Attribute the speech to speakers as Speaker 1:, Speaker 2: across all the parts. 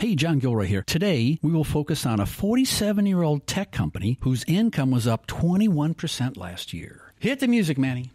Speaker 1: Hey, John Gilroy here. Today, we will focus on a 47-year-old tech company whose income was up 21% last year. Hit the music, Manny.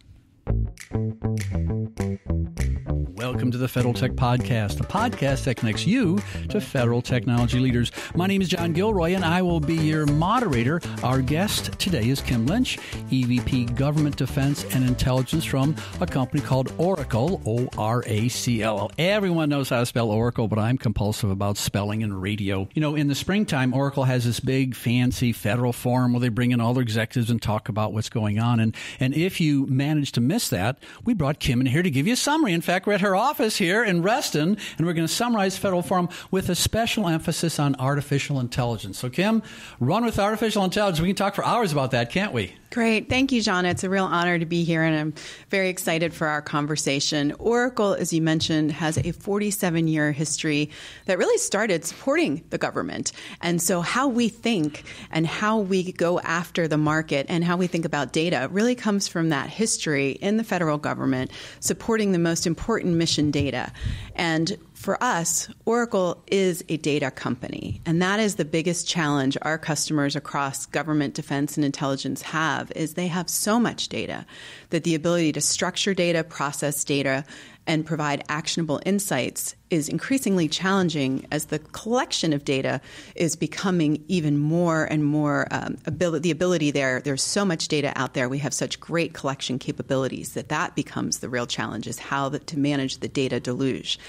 Speaker 1: Welcome to the Federal Tech Podcast, the podcast that connects you to federal technology leaders. My name is John Gilroy, and I will be your moderator. Our guest today is Kim Lynch, EVP Government Defense and Intelligence from a company called Oracle, O-R-A-C-L. Everyone knows how to spell Oracle, but I'm compulsive about spelling and radio. You know, in the springtime, Oracle has this big, fancy federal forum where they bring in all their executives and talk about what's going on. And if you manage to miss that, we brought Kim in here to give you a summary. In fact, we're at her office here in Reston, and we're going to summarize Federal Forum with a special emphasis on artificial intelligence. So, Kim, run with artificial intelligence. We can talk for hours about that, can't we?
Speaker 2: Great. Thank you, John. It's a real honor to be here, and I'm very excited for our conversation. Oracle, as you mentioned, has a 47-year history that really started supporting the government. And so how we think and how we go after the market and how we think about data really comes from that history in the federal government supporting the most important mission data. And for us, Oracle is a data company, and that is the biggest challenge our customers across government, defense, and intelligence have, is they have so much data that the ability to structure data, process data, and provide actionable insights is increasingly challenging as the collection of data is becoming even more and more the ability there. There's so much data out there. We have such great collection capabilities that becomes the real challenge, is how to manage the data deluge.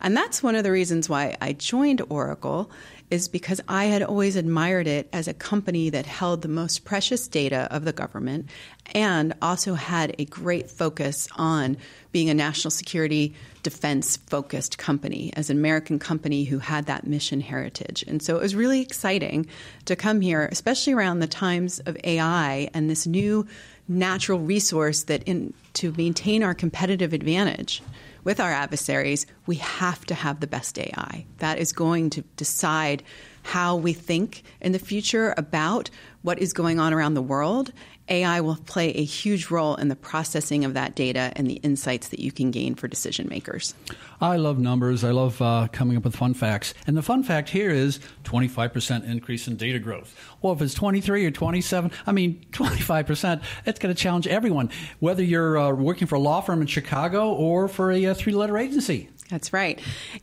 Speaker 2: And that's one of the reasons why I joined Oracle, is because I had always admired it as a company that held the most precious data of the government and also had a great focus on being a national security defense-focused company, as an American company who had that mission heritage. And so it was really exciting to come here, especially around the times of AI and this new natural resource that to maintain our competitive advantage with our adversaries, we have to have the best AI. That is going to decide how we think in the future about what is going on around the world. AI will play a huge role in the processing of that data and the insights that you can gain for decision makers.
Speaker 1: I love numbers. I love coming up with fun facts. And the fun fact here is 25% increase in data growth. Well, if it's 23 or 27, 25%, it's going to challenge everyone, whether you're working for a law firm in Chicago or for a three-letter agency.
Speaker 2: That's right.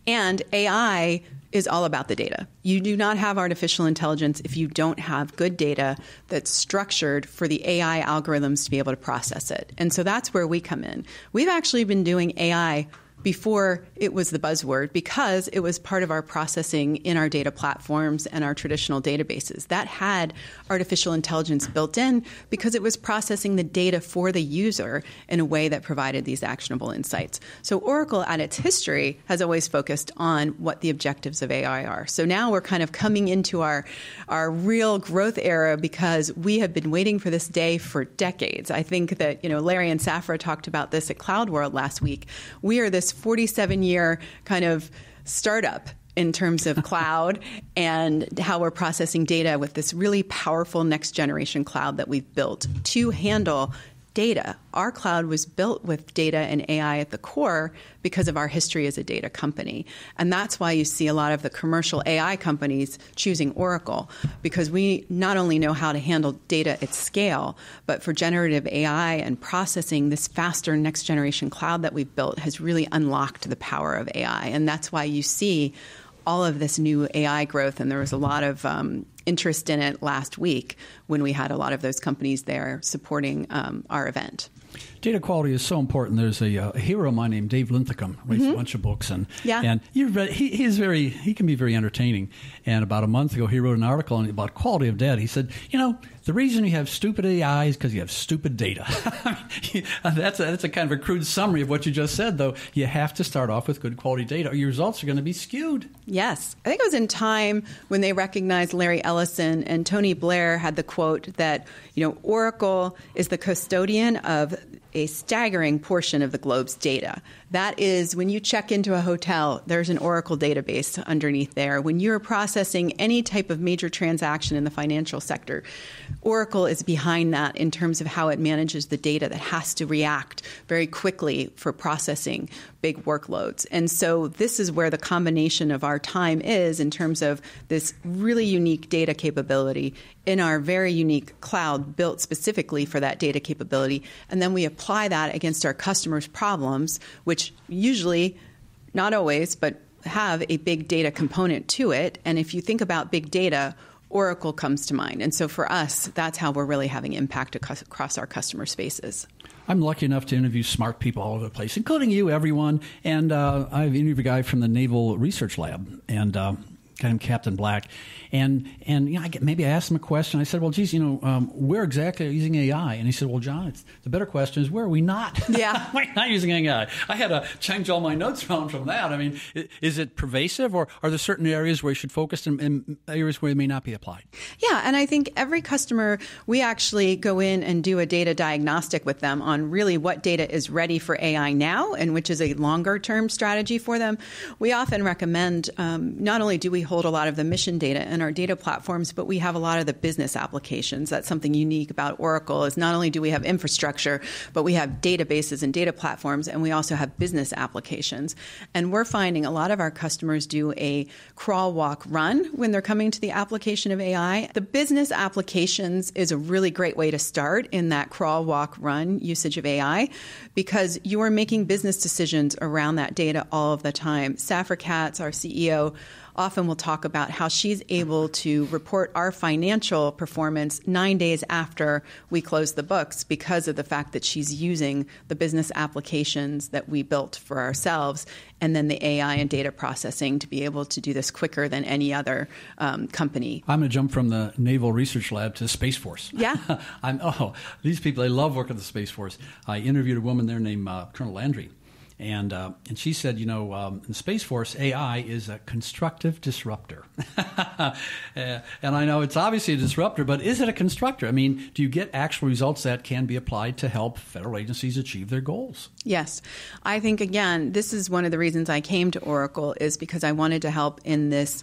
Speaker 2: And AI is all about the data. You do not have artificial intelligence if you don't have good data that's structured for the AI algorithms to be able to process it. And so that's where we come in. We've actually been doing AI before it was the buzzword, because it was part of our processing in our data platforms and our traditional databases. That had artificial intelligence built in because it was processing the data for the user in a way that provided these actionable insights. So Oracle, at its history, has always focused on what the objectives of AI are. So now we're kind of coming into our real growth era, because we have been waiting for this day for decades. I think that, Larry and Safra talked about this at Cloud World last week. We are this 47-year kind of startup in terms of cloud and how we're processing data with this really powerful next generation cloud that we've built to handle data. Our cloud was built with data and AI at the core because of our history as a data company. And that's why you see a lot of the commercial AI companies choosing Oracle, because we not only know how to handle data at scale, but for generative AI and processing, this faster next generation cloud that we've built has really unlocked the power of AI. And that's why you see all of this new AI growth. And there was a lot of interest in it last week when we had a lot of those companies there supporting our event.
Speaker 1: Data quality is so important. There's a hero of mine named Dave Linthicum, writes a bunch of books, and he can be very entertaining. And about a month ago, he wrote an article about quality of data. He said, the reason you have stupid AI is because you have stupid data. That's a kind of a crude summary of what you just said, though. You have to start off with good quality data, or your results are going to be skewed.
Speaker 2: Yes. I think it was in time when they recognized Larry Ellison, and Tony Blair had the quote that, Oracle is the custodian of a staggering portion of the globe's data. That is, when you check into a hotel, there's an Oracle database underneath there. When you're processing any type of major transaction in the financial sector, Oracle is behind that in terms of how it manages the data that has to react very quickly for processing big workloads. And so this is where the combination of our time is in terms of this really unique data capability in our very unique cloud built specifically for that data capability. And then we apply that against our customers' problems, which usually, not always, but have a big data component to it. And if you think about big data, Oracle comes to mind. And so for us, that's how we're really having impact across our customer spaces.
Speaker 1: I'm lucky enough to interview smart people all over the place, including you, everyone. And I've interviewed a guy from the Naval Research Lab, and got him Captain Black. And you know, maybe I asked him a question. I said, well, geez, where exactly are you using AI? And he said, well, John, the better question is, where are we not?
Speaker 2: Yeah.
Speaker 1: We're not using AI. I had to change all my notes around from that. I mean, is it pervasive, or are there certain areas where you should focus and areas where it may not be applied?
Speaker 2: Yeah, and I think every customer, we actually go in and do a data diagnostic with them on really what data is ready for AI now, and which is a longer-term strategy for them. We often recommend, not only do we hold a lot of the mission data in our data platforms, but we have a lot of the business applications. That's something unique about Oracle, is not only do we have infrastructure, but we have databases and data platforms, and we also have business applications. And we're finding a lot of our customers do a crawl, walk, run when they're coming to the application of AI. The business applications is a really great way to start in that crawl, walk, run usage of AI, because you are making business decisions around that data all of the time. Safra Katz, our CEO, often will talk about how she's able to report our financial performance 9 days after we close the books because of the fact that she's using the business applications that we built for ourselves, and then the AI and data processing to be able to do this quicker than any other company.
Speaker 1: I'm going to jump from the Naval Research Lab to Space Force.
Speaker 2: Yeah.
Speaker 1: These people, they love working at the Space Force. I interviewed a woman there named Colonel Landry. And she said, in the Space Force, AI is a constructive disruptor. And I know it's obviously a disruptor, but is it a constructor? I mean, do you get actual results that can be applied to help federal agencies achieve their goals?
Speaker 2: Yes. I think, again, this is one of the reasons I came to Oracle, is because I wanted to help in this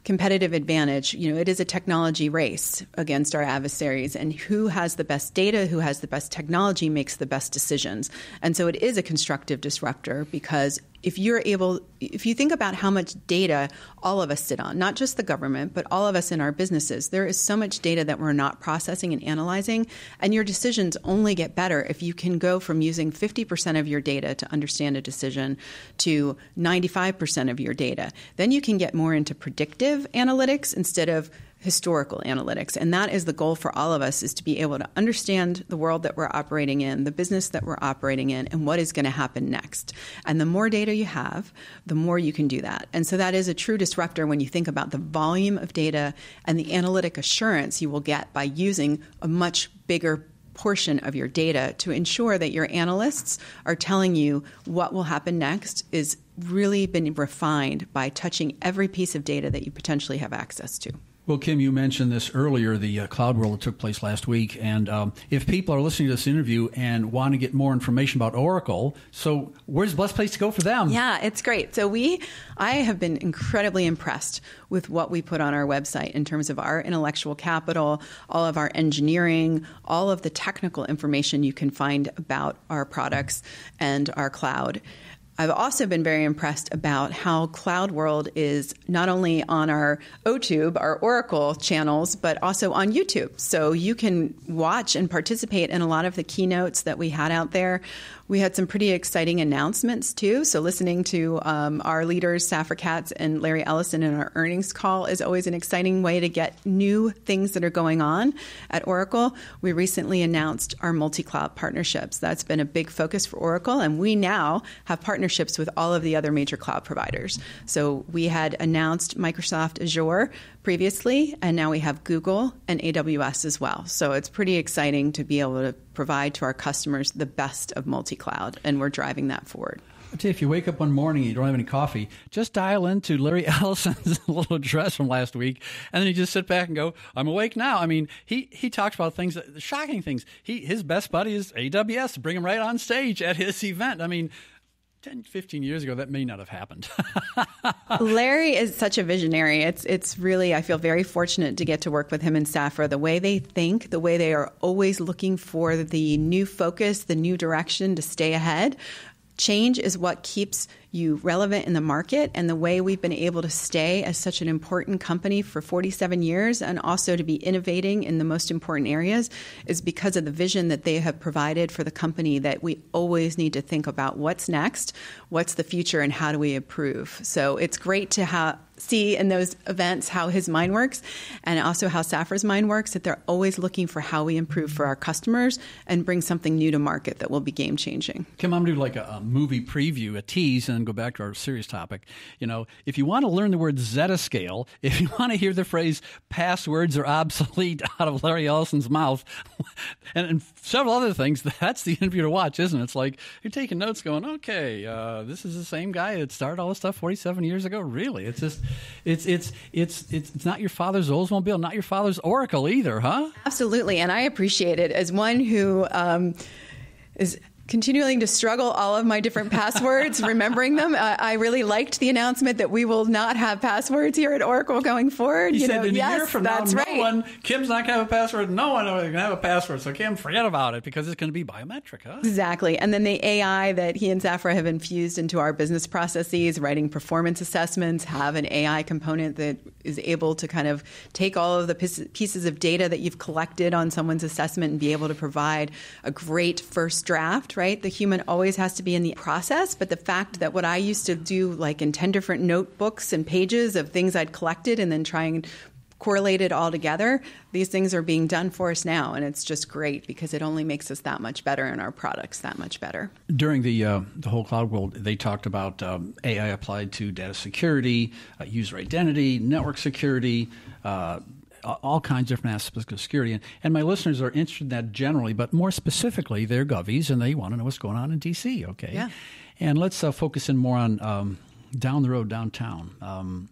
Speaker 2: competitive advantage. It is a technology race against our adversaries, and who has the best data, who has the best technology makes the best decisions. And so it is a constructive disruptor, because if you think about how much data all of us sit on, not just the government, but all of us in our businesses, there is so much data that we're not processing and analyzing, and your decisions only get better if you can go from using 50% of your data to understand a decision to 95% of your data. Then you can get more into predictive analytics instead of historical analytics. And that is the goal for all of us, is to be able to understand the world that we're operating in, the business that we're operating in, and what is going to happen next. And the more data you have, the more you can do that. And so that is a true disruptor when you think about the volume of data and the analytic assurance you will get by using a much bigger portion of your data to ensure that your analysts are telling you what will happen next is really been refined by touching every piece of data that you potentially have access to.
Speaker 1: Well, Kim, you mentioned this earlier, the Cloud World that took place last week. And if people are listening to this interview and want to get more information about Oracle, so where's the best place to go for them?
Speaker 2: Yeah, it's great. So I have been incredibly impressed with what we put on our website in terms of our intellectual capital, all of our engineering, all of the technical information you can find about our products and our cloud. I've also been very impressed about how Cloud World is not only on our OTube, our Oracle channels, but also on YouTube. So you can watch and participate in a lot of the keynotes that we had out there. We had some pretty exciting announcements, too. So listening to our leaders, Safra Katz and Larry Ellison, in our earnings call is always an exciting way to get new things that are going on at Oracle. We recently announced our multi-cloud partnerships. That's been a big focus for Oracle, and we now have partnerships with all of the other major cloud providers. So we had announced Microsoft Azure previously, and now we have Google and AWS as well. So it's pretty exciting to be able to provide to our customers the best of multi-cloud, and we're driving that forward.
Speaker 1: I tell you, if you wake up one morning and you don't have any coffee, just dial into Larry Ellison's little address from last week, and then you just sit back and go, I'm awake now. I mean, he talks about things, shocking things. His best buddy is AWS, bring him right on stage at his event. I mean, 10, 15 years ago, that may not have happened.
Speaker 2: Larry is such a visionary. It's really, I feel very fortunate to get to work with him and Safra. The way they think, the way they are always looking for the new focus, the new direction to stay ahead. Change is what keeps you relevant in the market, and the way we've been able to stay as such an important company for 47 years and also to be innovating in the most important areas is because of the vision that they have provided for the company, that we always need to think about what's next, what's the future, and how do we improve. So it's great to see in those events how his mind works and also how Safra's mind works, that they're always looking for how we improve for our customers and bring something new to market that will be game-changing.
Speaker 1: Kim, I'm going to do like a movie preview, a tease, and go back to our serious topic. You know, if you want to learn the word Zetascale, if you want to hear the phrase passwords are obsolete out of Larry Ellison's mouth, and several other things, that's the interview to watch, isn't it? It's like you're taking notes going, okay, this is the same guy that started all this stuff 47 years ago? Really? It's just, it's not your father's Oldsmobile, not your father's Oracle either, huh?
Speaker 2: Absolutely. And I appreciate it as one who is continuing to struggle all of my different passwords, remembering them. I really liked the announcement that we will not have passwords here at Oracle going forward.
Speaker 1: You said in
Speaker 2: yes,
Speaker 1: a year from
Speaker 2: that's
Speaker 1: now,
Speaker 2: right.
Speaker 1: Kim's not going to have a password. No one is going to have a password. So Kim, forget about it because it's going to be biometric, huh?
Speaker 2: Exactly. And then the AI that he and Safra have infused into our business processes, writing performance assessments, have an AI component that is able to kind of take all of the pieces of data that you've collected on someone's assessment and be able to provide a great first draft, right? The human always has to be in the process, but the fact that what I used to do like in 10 different notebooks and pages of things I'd collected and then try and correlate it all together, these things are being done for us now, and it's just great because it only makes us that much better and our products that much better.
Speaker 1: During the whole cloud world, they talked about AI applied to data security, user identity, network security, all kinds of different aspects of security. And my listeners are interested in that generally, but more specifically, they're govies and they want to know what's going on in D.C., okay?
Speaker 2: Yeah.
Speaker 1: And let's focus in more on down the road, downtown.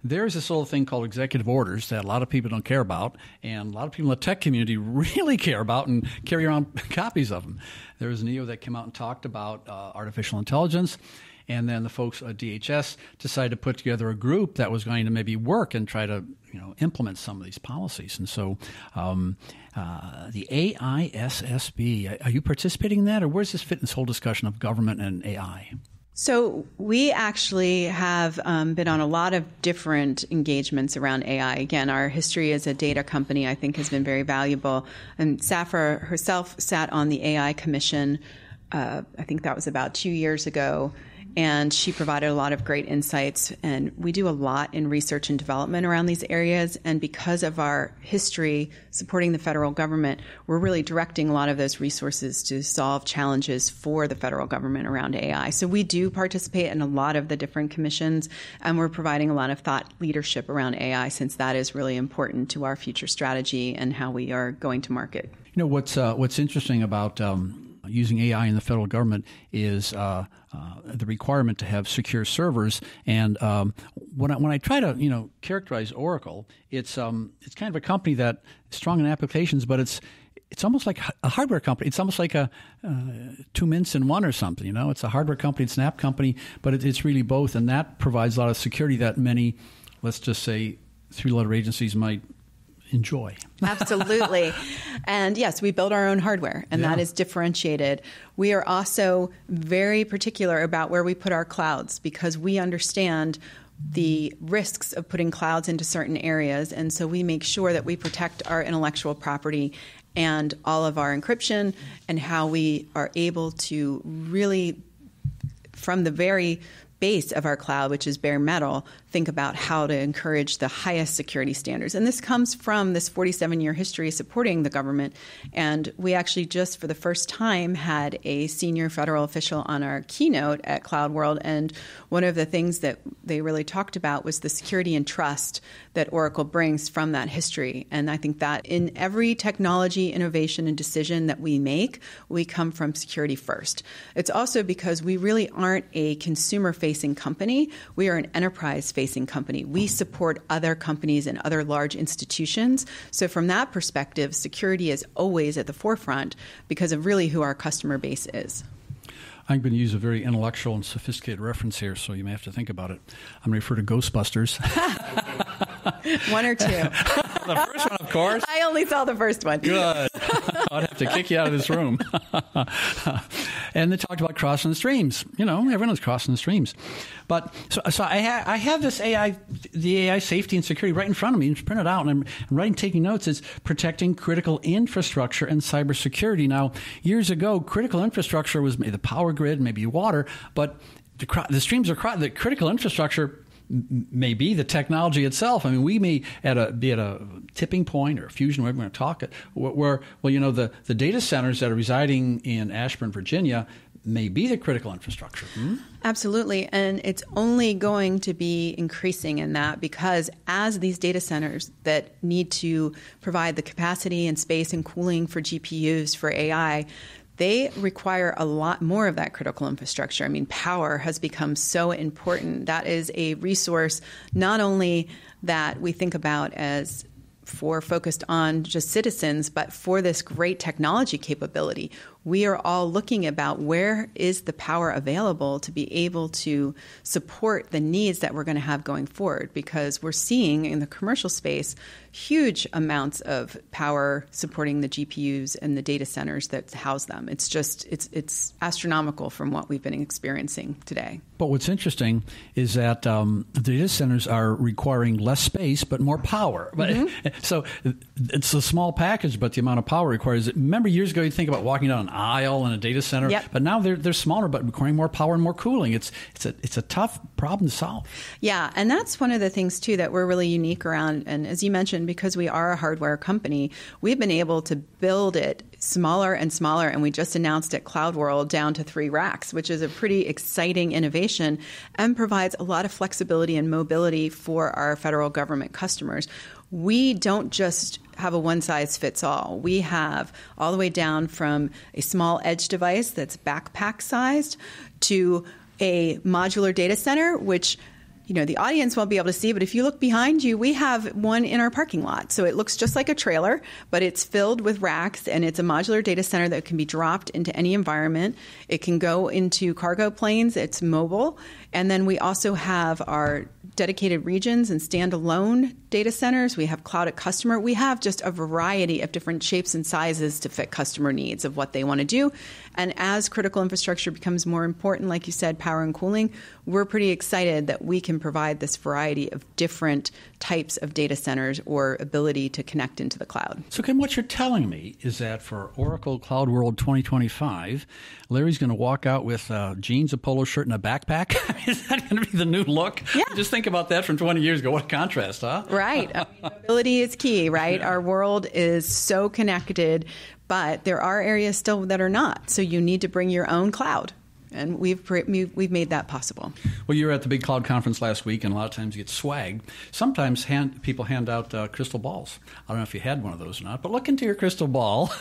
Speaker 1: There's this little thing called executive orders that a lot of people don't care about, and a lot of people in the tech community really care about and carry around copies of them. There was an EO that came out and talked about artificial intelligence, and then the folks at DHS decided to put together a group that was going to maybe work and try to implement some of these policies. And so the AISSB, are you participating in that, or where does this fit in this whole discussion of government and AI?
Speaker 2: So we actually have been on a lot of different engagements around AI. Again, our history as a data company, I think, has been very valuable. And Safra herself sat on the AI Commission, I think that was about 2 years ago. And she provided a lot of great insights. And we do a lot in research and development around these areas. And because of our history supporting the federal government, we're really directing a lot of those resources to solve challenges for the federal government around AI. So we do participate in a lot of the different commissions, and we're providing a lot of thought leadership around AI, since that is really important to our future strategy and how we are going to market.
Speaker 1: You know, what's interesting about using AI in the federal government is the requirement to have secure servers. And when I try to characterize Oracle, it's kind of a company that is strong in applications, but it's almost like a hardware company. It's almost like a two mints in one or something. It's a hardware company, it's an app company, but it's really both, and that provides a lot of security that many, let's just say, three-letter agencies might enjoy.
Speaker 2: Absolutely. And yes, we build our own hardware, and that is differentiated. We are also very particular about where we put our clouds, because we understand the risks of putting clouds into certain areas. And so we make sure that we protect our intellectual property and all of our encryption, and how we are able to really, from the very base of our cloud, which is bare metal, think about how to encourage the highest security standards. And this comes from this 47-year history supporting the government. And we actually just for the first time had a senior federal official on our keynote at Cloud World. And one of the things that they really talked about was the security and trust that Oracle brings from that history. And I think that in every technology, innovation, and decision that we make, we come from security first. It's also because we really aren't a consumer-facing company. We are an enterprise-facing company. We support other companies and other large institutions. So from that perspective, security is always at the forefront because of really who our customer base is.
Speaker 1: I'm going to use a very intellectual and sophisticated reference here, so you may have to think about it. I'm going to refer to Ghostbusters.
Speaker 2: One or two?
Speaker 1: The first one, of course.
Speaker 2: I only saw the first one.
Speaker 1: Good. I'd have to kick you out of this room. And they talked about crossing the streams. You know, everyone's crossing the streams. But so I have this the AI safety and security right in front of me. It's printed out, and I'm taking notes. It's protecting critical infrastructure and cybersecurity. Now, years ago, critical infrastructure was maybe the power grid, maybe water, but the streams are the critical infrastructure may be the technology itself. I mean, we may be at a tipping point or a fusion, whatever we're going to talk, where the data centers that are residing in Ashburn, Virginia, may be the critical infrastructure.
Speaker 2: Absolutely. And it's only going to be increasing in that, because as these data centers that need to provide the capacity and space and cooling for GPUs for AI, they require a lot more of that critical infrastructure. I mean, power has become so important. That is a resource not only that we think about as focused on just citizens, but for this great technology capability. We are all looking about where is the power available to be able to support the needs that we're going to have going forward, because we're seeing in the commercial space huge amounts of power supporting the GPUs and the data centers that house them. It's just, it's astronomical from what we've been experiencing today.
Speaker 1: But what's interesting is that the data centers are requiring less space but more power. So it's a small package, but the amount of power requires it. Remember years ago, you think about walking down an aisle in a data center, but now they're smaller but requiring more power and more cooling. It's a tough problem to solve.
Speaker 2: Yeah, and that's one of the things too that we're really unique around. And as you mentioned, because we are a hardware company, we've been able to build it smaller and smaller, and we just announced at Cloud World down to 3 racks, which is a pretty exciting innovation and provides a lot of flexibility and mobility for our federal government customers. We don't just have a one-size-fits-all. We have all the way down from a small edge device that's backpack-sized to a modular data center, which the audience won't be able to see, but if you look behind you, we have one in our parking lot. So it looks just like a trailer, but it's filled with racks, and it's a modular data center that can be dropped into any environment. It can go into cargo planes. It's mobile. And then we also have our dedicated regions and standalone data centers. We have cloud at customer. We have just a variety of different shapes and sizes to fit customer needs of what they want to do. And as critical infrastructure becomes more important, like you said, power and cooling, we're pretty excited that we can provide this variety of different types of data centers or ability to connect into the cloud.
Speaker 1: So, Kim, what you're telling me is that for Oracle Cloud World 2025, Larry's going to walk out with jeans, a polo shirt, and a backpack. Is that going to be the new look?
Speaker 2: Yeah.
Speaker 1: Just think about that from 20 years ago. What a contrast, huh?
Speaker 2: Right. Mobility is key, right? Yeah. Our world is so connected, but there are areas still that are not. So you need to bring your own cloud. And we've made that possible.
Speaker 1: Well, you were at the big cloud conference last week, and a lot of times you get swagged. Sometimes people hand out crystal balls. I don't know if you had one of those or not, but look into your crystal ball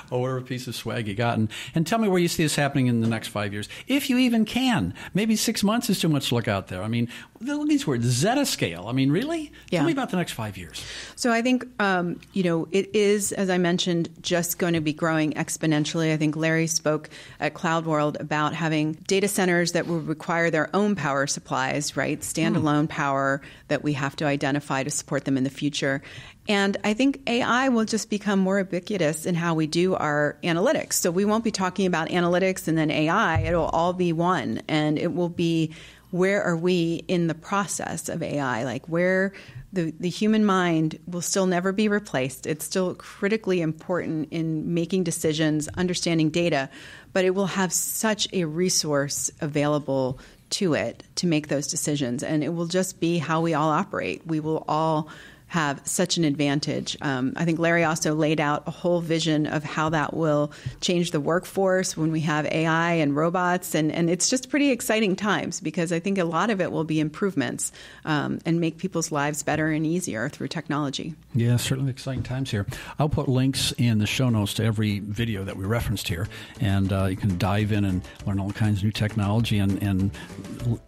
Speaker 1: or whatever piece of swag you got, and tell me where you see this happening in the next 5 years, if you even can. Maybe 6 months is too much to look out there. I mean, look at these words, zetascale. I mean, really?
Speaker 2: Yeah.
Speaker 1: Tell me about the next 5 years.
Speaker 2: So I think, it is, as I mentioned, just going to be growing exponentially. I think Larry spoke at Cloud World about having data centers that will require their own power supplies, right? Standalone power that we have to identify to support them in the future. And I think AI will just become more ubiquitous in how we do our analytics. So we won't be talking about analytics and then AI. It'll all be one. And it will be, where are we in the process of AI? Like where the human mind will still never be replaced. It's still critically important in making decisions, understanding data, but it will have such a resource available to it to make those decisions. And it will just be how we all operate. We will all have such an advantage. I think Larry also laid out a whole vision of how that will change the workforce when we have AI and robots. And it's just pretty exciting times, because I think a lot of it will be improvements and make people's lives better and easier through technology.
Speaker 1: Yeah, certainly exciting times here. I'll put links in the show notes to every video that we referenced here, and you can dive in and learn all kinds of new technology, and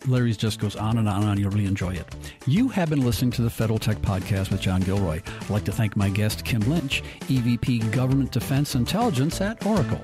Speaker 1: Larry's just goes on and on and on. You'll really enjoy it. You have been listening to the Federal Tech Podcast with John Gilroy. I'd like to thank my guest, Kim Lynch, EVP Government Defense Intelligence at Oracle.